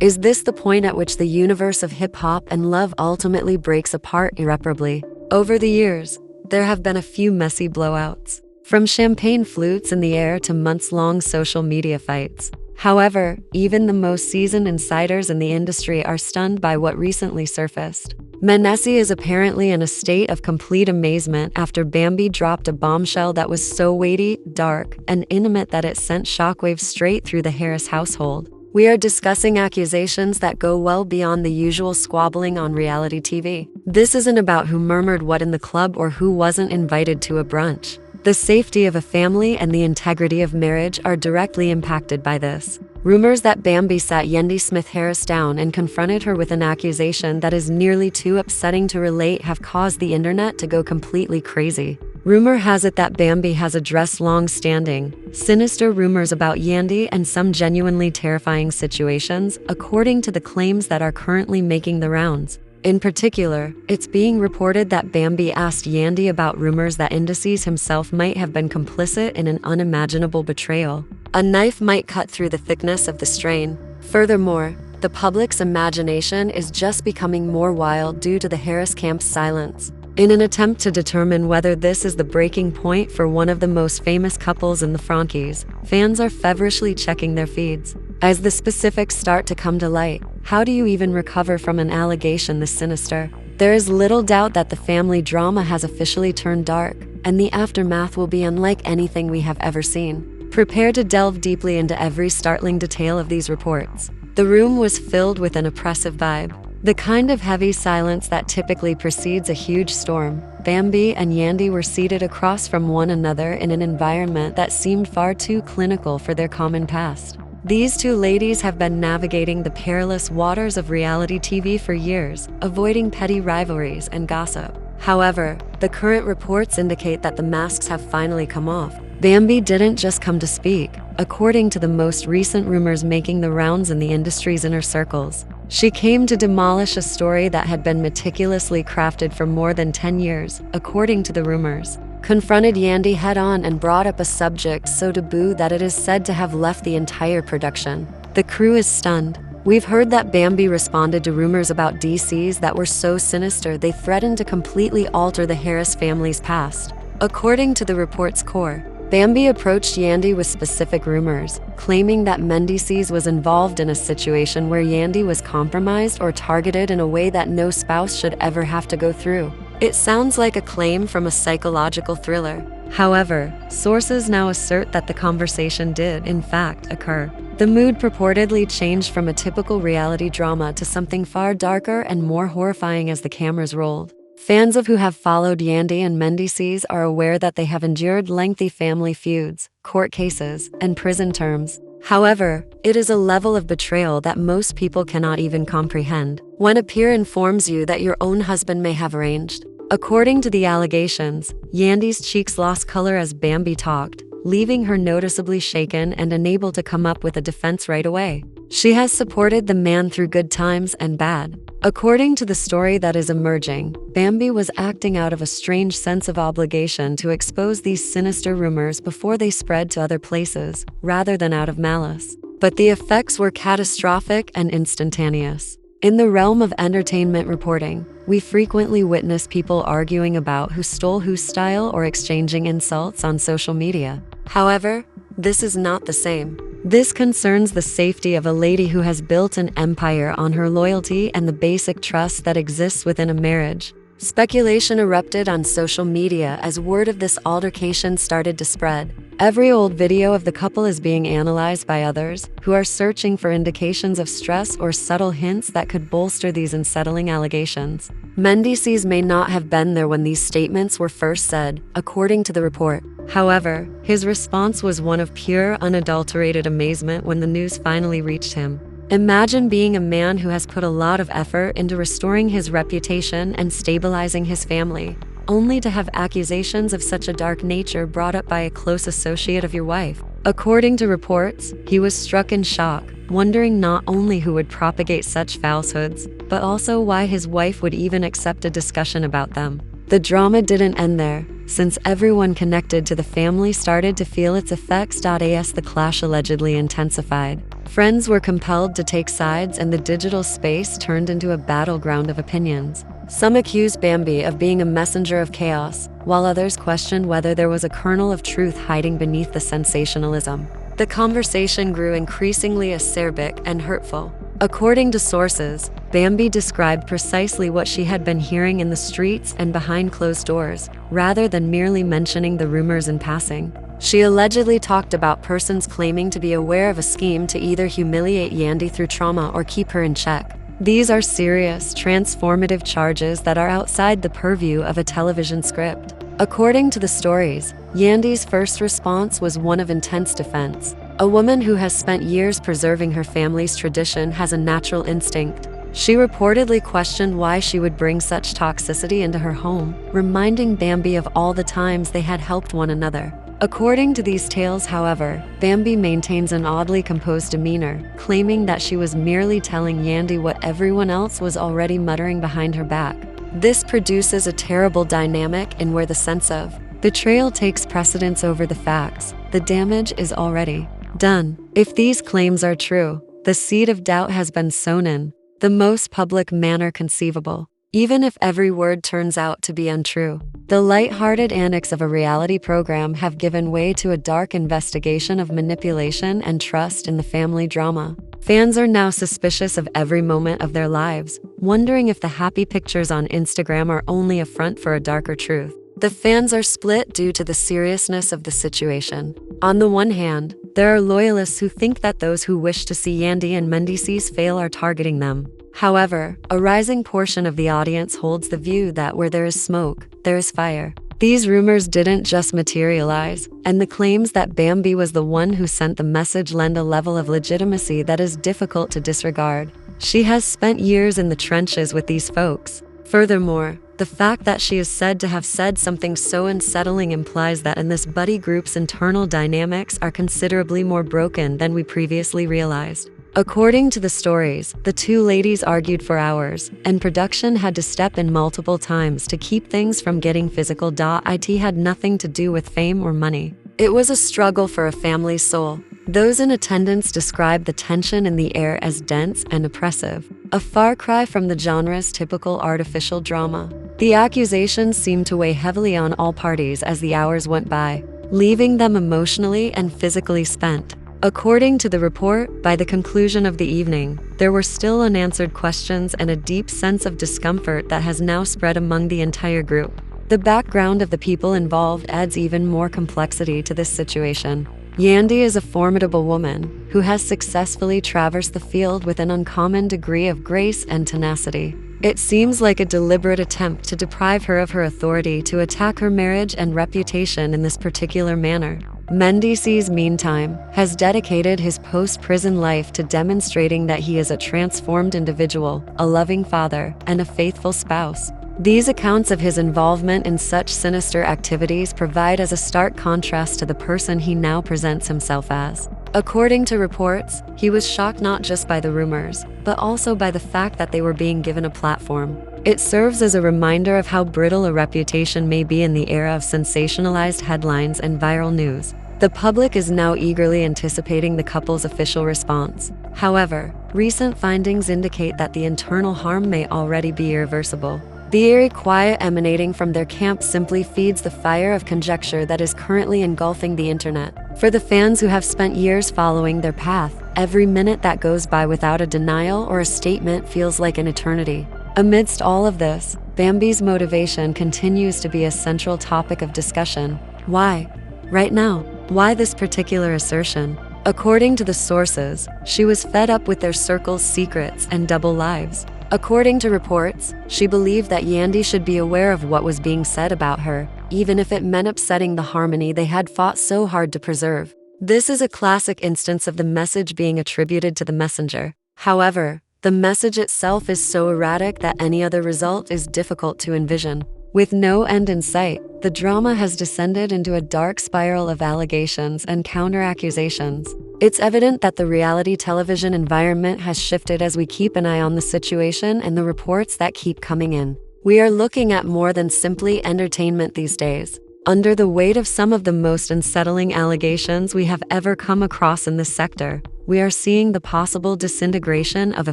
Is this the point at which the universe of hip-hop and love ultimately breaks apart irreparably? Over the years, there have been a few messy blowouts, from champagne flutes in the air to months-long social media fights. However, even the most seasoned insiders in the industry are stunned by what recently surfaced. Mendeecees is apparently in a state of complete amazement after Bambi dropped a bombshell that was so weighty, dark, and intimate that it sent shockwaves straight through the Harris household. We are discussing accusations that go well beyond the usual squabbling on reality TV. This isn't about who murmured what in the club or who wasn't invited to a brunch. The safety of a family and the integrity of marriage are directly impacted by this. Rumors that Bambi sat Yandy Smith Harris down and confronted her with an accusation that is nearly too upsetting to relate have caused the internet to go completely crazy. Rumor has it that Bambi has addressed long-standing, sinister rumors about Yandy and some genuinely terrifying situations, according to the claims that are currently making the rounds. In particular, it's being reported that Bambi asked Yandy about rumors that Mendeecees himself might have been complicit in an unimaginable betrayal. A knife might cut through the thickness of the strain. Furthermore, the public's imagination is just becoming more wild due to the Harris camp's silence. In an attempt to determine whether this is the breaking point for one of the most famous couples in the franchise, fans are feverishly checking their feeds. As the specifics start to come to light, how do you even recover from an allegation this sinister? There is little doubt that the family drama has officially turned dark, and the aftermath will be unlike anything we have ever seen. Prepare to delve deeply into every startling detail of these reports. The room was filled with an oppressive vibe. The kind of heavy silence that typically precedes a huge storm. Bambi and Yandy were seated across from one another in an environment that seemed far too clinical for their common past. These two ladies have been navigating the perilous waters of reality TV for years, avoiding petty rivalries and gossip. However, the current reports indicate that the masks have finally come off. Bambi didn't just come to speak, according to the most recent rumors making the rounds in the industry's inner circles. She came to demolish a story that had been meticulously crafted for more than 10 years, according to the rumors. Confronted Yandy head-on and brought up a subject so taboo that it is said to have left the entire production. The crew is stunned. We've heard that Bambi responded to rumors about DCs that were so sinister they threatened to completely alter the Harris family's past. According to the report's core, Bambi approached Yandy with specific rumors, claiming that Mendeecees was involved in a situation where Yandy was compromised or targeted in a way that no spouse should ever have to go through. It sounds like a claim from a psychological thriller. However, sources now assert that the conversation did, in fact, occur. The mood purportedly changed from a typical reality drama to something far darker and more horrifying as the cameras rolled. Fans of who have followed Yandy and Mendeecees are aware that they have endured lengthy family feuds, court cases, and prison terms. However, it is a level of betrayal that most people cannot even comprehend. When a peer informs you that your own husband may have arranged. According to the allegations, Yandy's cheeks lost color as Bambi talked, leaving her noticeably shaken and unable to come up with a defense right away. She has supported the man through good times and bad. According to the story that is emerging, Bambi was acting out of a strange sense of obligation to expose these sinister rumors before they spread to other places, rather than out of malice. But the effects were catastrophic and instantaneous. In the realm of entertainment reporting, we frequently witness people arguing about who stole whose style or exchanging insults on social media. However, this is not the same. This concerns the safety of a lady who has built an empire on her loyalty and the basic trust that exists within a marriage. Speculation erupted on social media as word of this altercation started to spread. Every old video of the couple is being analyzed by others, who are searching for indications of stress or subtle hints that could bolster these unsettling allegations. Mendeecees may not have been there when these statements were first said, according to the report. However, his response was one of pure, unadulterated amazement when the news finally reached him. Imagine being a man who has put a lot of effort into restoring his reputation and stabilizing his family, only to have accusations of such a dark nature brought up by a close associate of your wife. According to reports, he was struck in shock, wondering not only who would propagate such falsehoods, but also why his wife would even accept a discussion about them. The drama didn't end there, since everyone connected to the family started to feel its effects. As the clash allegedly intensified, Friends were compelled to take sides, and the digital space turned into a battleground of opinions. Some accused Bambi of being a messenger of chaos, while others questioned whether there was a kernel of truth hiding beneath the sensationalism. The conversation grew increasingly acerbic and hurtful. According to sources, Bambi described precisely what she had been hearing in the streets and behind closed doors, rather than merely mentioning the rumors in passing. She allegedly talked about persons claiming to be aware of a scheme to either humiliate Yandy through trauma or keep her in check. These are serious, transformative charges that are outside the purview of a television script. According to the stories, Yandy's first response was one of intense defense. A woman who has spent years preserving her family's tradition has a natural instinct. She reportedly questioned why she would bring such toxicity into her home, reminding Bambi of all the times they had helped one another. According to these tales, however, Bambi maintains an oddly composed demeanor, claiming that she was merely telling Yandy what everyone else was already muttering behind her back. This produces a terrible dynamic in where the sense of betrayal takes precedence over the facts. The damage is already done. If these claims are true, the seed of doubt has been sown in the most public manner conceivable. Even if every word turns out to be untrue, the light-hearted antics of a reality program have given way to a dark investigation of manipulation and trust in the family drama. Fans are now suspicious of every moment of their lives, wondering if the happy pictures on Instagram are only a front for a darker truth. The fans are split due to the seriousness of the situation. On the one hand, there are loyalists who think that those who wish to see Yandy and Mendeecees fail are targeting them. However, a rising portion of the audience holds the view that where there is smoke, there is fire. These rumors didn't just materialize, and the claims that Bambi was the one who sent the message lend a level of legitimacy that is difficult to disregard. She has spent years in the trenches with these folks. Furthermore, the fact that she is said to have said something so unsettling implies that in this buddy group's internal dynamics are considerably more broken than we previously realized. According to the stories, the two ladies argued for hours, and production had to step in multiple times to keep things from getting physical. It had nothing to do with fame or money. It was a struggle for a family's soul. Those in attendance described the tension in the air as dense and oppressive, a far cry from the genre's typical artificial drama. The accusations seemed to weigh heavily on all parties as the hours went by, leaving them emotionally and physically spent. According to the report, by the conclusion of the evening, there were still unanswered questions and a deep sense of discomfort that has now spread among the entire group. The background of the people involved adds even more complexity to this situation. Yandy is a formidable woman who has successfully traversed the field with an uncommon degree of grace and tenacity. It seems like a deliberate attempt to deprive her of her authority to attack her marriage and reputation in this particular manner. Mendeecees, meantime, has dedicated his post-prison life to demonstrating that he is a transformed individual, a loving father, and a faithful spouse. These accounts of his involvement in such sinister activities provide as a stark contrast to the person he now presents himself as. According to reports, he was shocked not just by the rumors, but also by the fact that they were being given a platform. It serves as a reminder of how brittle a reputation may be in the era of sensationalized headlines and viral news. The public is now eagerly anticipating the couple's official response. However, recent findings indicate that the internal harm may already be irreversible. The eerie quiet emanating from their camp simply feeds the fire of conjecture that is currently engulfing the internet. For the fans who have spent years following their path, every minute that goes by without a denial or a statement feels like an eternity. Amidst all of this, Bambi's motivation continues to be a central topic of discussion. Why? Right now, why this particular assertion? According to the sources, she was fed up with their circle's secrets and double lives. According to reports, she believed that Yandy should be aware of what was being said about her, even if it meant upsetting the harmony they had fought so hard to preserve. This is a classic instance of the message being attributed to the messenger. However, the message itself is so erratic that any other result is difficult to envision. With no end in sight, the drama has descended into a dark spiral of allegations and counter-accusations. It's evident that the reality television environment has shifted as we keep an eye on the situation and the reports that keep coming in. We are looking at more than simply entertainment these days. Under the weight of some of the most unsettling allegations we have ever come across in this sector, we are seeing the possible disintegration of a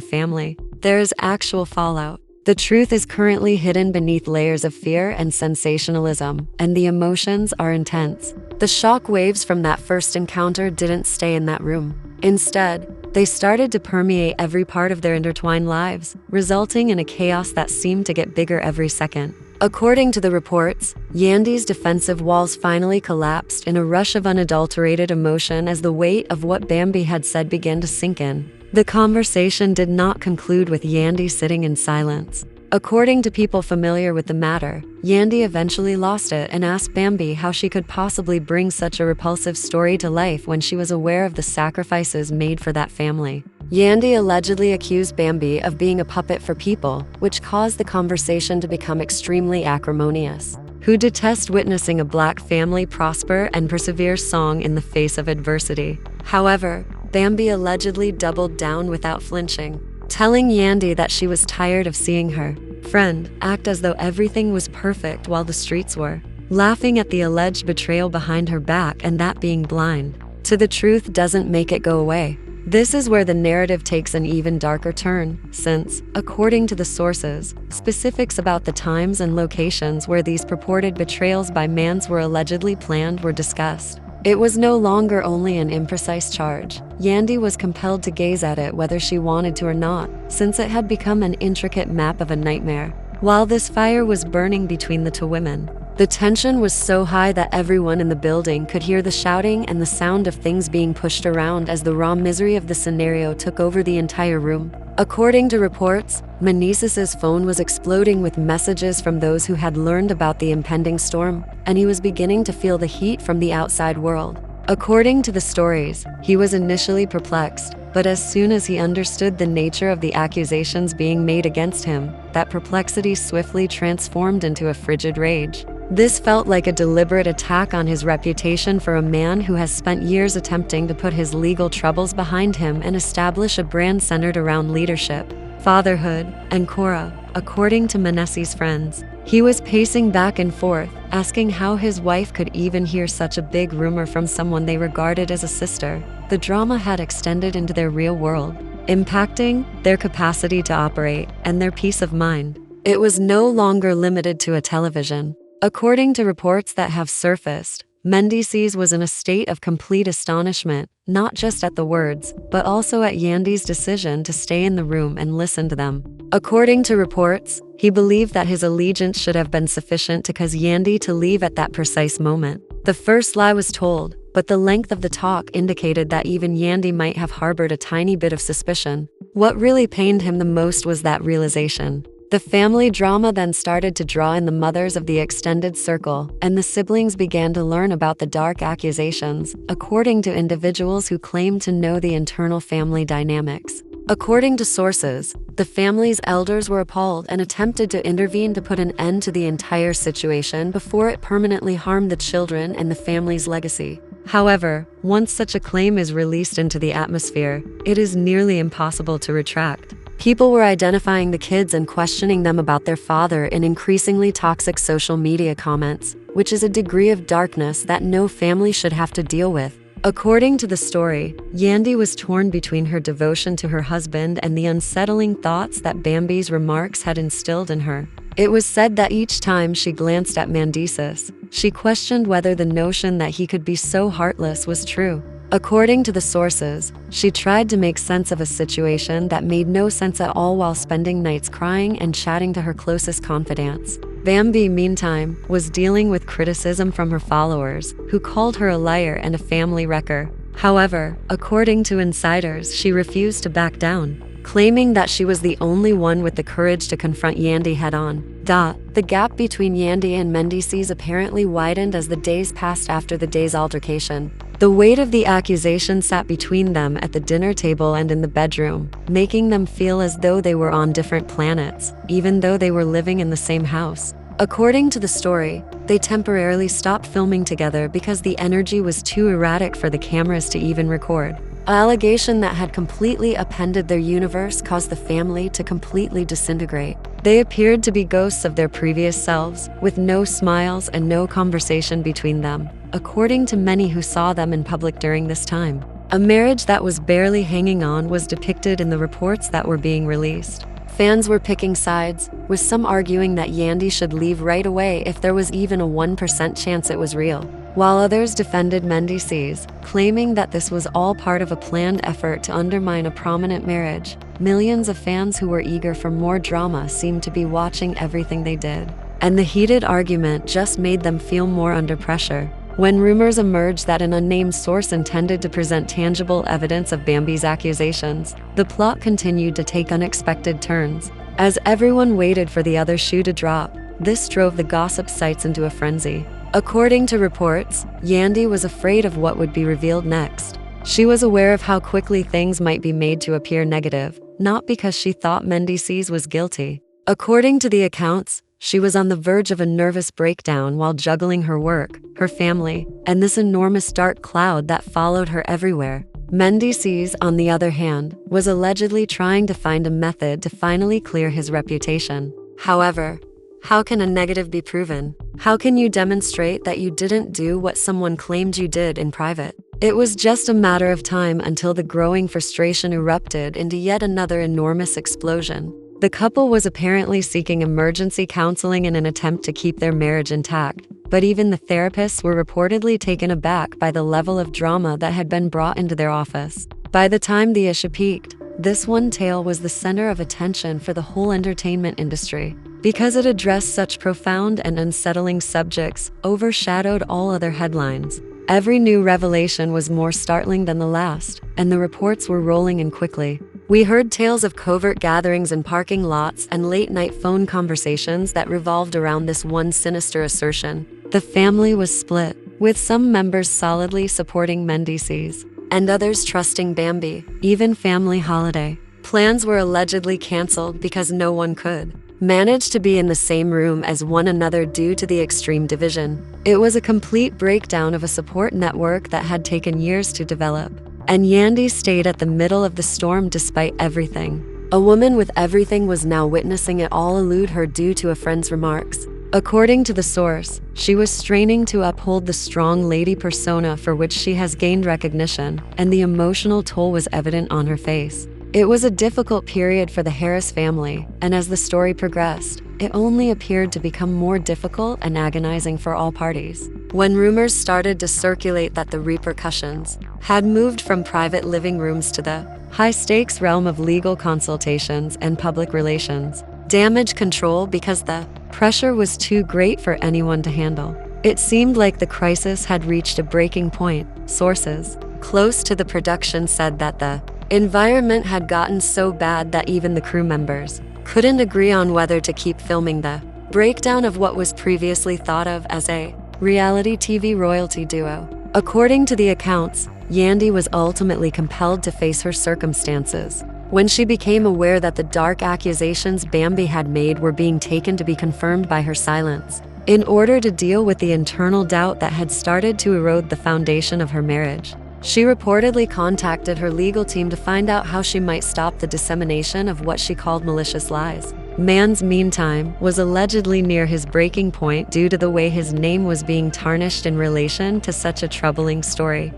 family. There is actual fallout. The truth is currently hidden beneath layers of fear and sensationalism, and the emotions are intense. The shock waves from that first encounter didn't stay in that room. Instead, they started to permeate every part of their intertwined lives, resulting in a chaos that seemed to get bigger every second. According to the reports, Yandy's defensive walls finally collapsed in a rush of unadulterated emotion as the weight of what Bambi had said began to sink in. The conversation did not conclude with Yandy sitting in silence. According to people familiar with the matter, Yandy eventually lost it and asked Bambi how she could possibly bring such a repulsive story to life when she was aware of the sacrifices made for that family. Yandy allegedly accused Bambi of being a puppet for people, which caused the conversation to become extremely acrimonious. Who detest witnessing a black family prosper and persevere song in the face of adversity. However, Bambi allegedly doubled down without flinching, telling Yandy that she was tired of seeing her friend act as though everything was perfect while the streets were, laughing at the alleged betrayal behind her back and that being blind to the truth doesn't make it go away. This is where the narrative takes an even darker turn, since, according to the sources, specifics about the times and locations where these purported betrayals by Mans were allegedly planned were discussed. It was no longer only an imprecise charge. Yandy was compelled to gaze at it whether she wanted to or not, since it had become an intricate map of a nightmare. While this fire was burning between the two women, the tension was so high that everyone in the building could hear the shouting and the sound of things being pushed around as the raw misery of the scenario took over the entire room. According to reports, Mendeecees' phone was exploding with messages from those who had learned about the impending storm, and he was beginning to feel the heat from the outside world. According to the stories, he was initially perplexed, but as soon as he understood the nature of the accusations being made against him, that perplexity swiftly transformed into a frigid rage. This felt like a deliberate attack on his reputation for a man who has spent years attempting to put his legal troubles behind him and establish a brand centered around leadership, fatherhood, and Cora. According to Mendeecees' friends, he was pacing back and forth, asking how his wife could even hear such a big rumor from someone they regarded as a sister. The drama had extended into their real world, impacting their capacity to operate and their peace of mind. It was no longer limited to a television. According to reports that have surfaced, Mendeecees was in a state of complete astonishment, not just at the words, but also at Yandy's decision to stay in the room and listen to them. According to reports, he believed that his allegiance should have been sufficient to cause Yandy to leave at that precise moment. The first lie was told, but the length of the talk indicated that even Yandy might have harbored a tiny bit of suspicion. What really pained him the most was that realization. The family drama then started to draw in the mothers of the extended circle, and the siblings began to learn about the dark accusations, according to individuals who claimed to know the internal family dynamics. According to sources, the family's elders were appalled and attempted to intervene to put an end to the entire situation before it permanently harmed the children and the family's legacy. However, once such a claim is released into the atmosphere, it is nearly impossible to retract. People were identifying the kids and questioning them about their father in increasingly toxic social media comments, which is a degree of darkness that no family should have to deal with. According to the story, Yandy was torn between her devotion to her husband and the unsettling thoughts that Bambi's remarks had instilled in her. It was said that each time she glanced at Mendeecees, she questioned whether the notion that he could be so heartless was true. According to the sources, she tried to make sense of a situation that made no sense at all while spending nights crying and chatting to her closest confidants. Bambi, meantime, was dealing with criticism from her followers, who called her a liar and a family wrecker. However, according to insiders, she refused to back down, claiming that she was the only one with the courage to confront Yandy head-on. The gap between Yandy and Mendeecees apparently widened as the days passed after the day's altercation. The weight of the accusation sat between them at the dinner table and in the bedroom, making them feel as though they were on different planets, even though they were living in the same house. According to the story, they temporarily stopped filming together because the energy was too erratic for the cameras to even record. An allegation that had completely upended their universe caused the family to completely disintegrate. They appeared to be ghosts of their previous selves, with no smiles and no conversation between them, according to many who saw them in public during this time. A marriage that was barely hanging on was depicted in the reports that were being released. Fans were picking sides, with some arguing that Yandy should leave right away if there was even a 1% chance it was real, while others defended Mendeecees, claiming that this was all part of a planned effort to undermine a prominent marriage. Millions of fans who were eager for more drama seemed to be watching everything they did, and the heated argument just made them feel more under pressure. When rumors emerged that an unnamed source intended to present tangible evidence of Bambi's accusations, the plot continued to take unexpected turns. As everyone waited for the other shoe to drop, this drove the gossip sites into a frenzy. According to reports, Yandy was afraid of what would be revealed next. She was aware of how quickly things might be made to appear negative, not because she thought Mendeecees was guilty. According to the accounts, she was on the verge of a nervous breakdown while juggling her work, her family, and this enormous dark cloud that followed her everywhere. Mendeecees, on the other hand, was allegedly trying to find a method to finally clear his reputation. However, how can a negative be proven? How can you demonstrate that you didn't do what someone claimed you did in private? It was just a matter of time until the growing frustration erupted into yet another enormous explosion. The couple was apparently seeking emergency counseling in an attempt to keep their marriage intact, but even the therapists were reportedly taken aback by the level of drama that had been brought into their office. By the time the issue peaked, this one tale was the center of attention for the whole entertainment industry. Because it addressed such profound and unsettling subjects, overshadowed all other headlines. Every new revelation was more startling than the last, and the reports were rolling in quickly. We heard tales of covert gatherings in parking lots and late-night phone conversations that revolved around this one sinister assertion. The family was split, with some members solidly supporting Mendeecees, and others trusting Bambi. Even family holiday plans were allegedly canceled because no one could manage to be in the same room as one another due to the extreme division. It was a complete breakdown of a support network that had taken years to develop. And Yandy stayed at the middle of the storm despite everything. A woman with everything was now witnessing it all elude her due to a friend's remarks. According to the source, she was straining to uphold the strong lady persona for which she has gained recognition, and the emotional toll was evident on her face. It was a difficult period for the Harris family, and as the story progressed, it only appeared to become more difficult and agonizing for all parties. When rumors started to circulate that the repercussions had moved from private living rooms to the high-stakes realm of legal consultations and public relations, damage control because the pressure was too great for anyone to handle. It seemed like the crisis had reached a breaking point. Sources close to the production said that the environment had gotten so bad that even the crew members couldn't agree on whether to keep filming. The breakdown of what was previously thought of as a reality TV royalty duo. According to the accounts, Yandy was ultimately compelled to face her circumstances when she became aware that the dark accusations Bambi had made were being taken to be confirmed by her silence. In order to deal with the internal doubt that had started to erode the foundation of her marriage, she reportedly contacted her legal team to find out how she might stop the dissemination of what she called malicious lies. Man's, meantime, was allegedly near his breaking point due to the way his name was being tarnished in relation to such a troubling story.